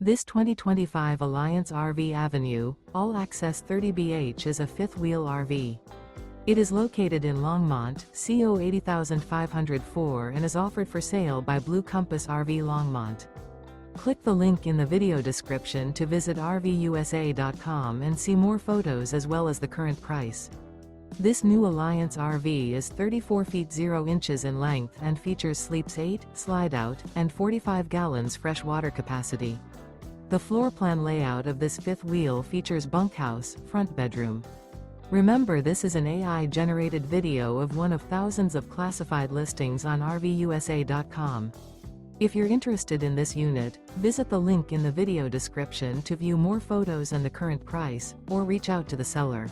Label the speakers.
Speaker 1: This 2025 Alliance RV Avenue, all-access 30BH is a fifth-wheel RV. It is located in Longmont, CO 80504 and is offered for sale by Blue Compass RV Longmont. Click the link in the video description to visit RVUSA.com and see more photos as well as the current price. This new Alliance RV is 34 feet 0 inches in length and features sleeps 8, slide-out, and 45 gallons fresh water capacity. The floor plan layout of this fifth wheel features bunkhouse, front bedroom. Remember, this is an AI-generated video of one of thousands of classified listings on RVUSA.com. If you're interested in this unit, visit the link in the video description to view more photos and the current price, or reach out to the seller.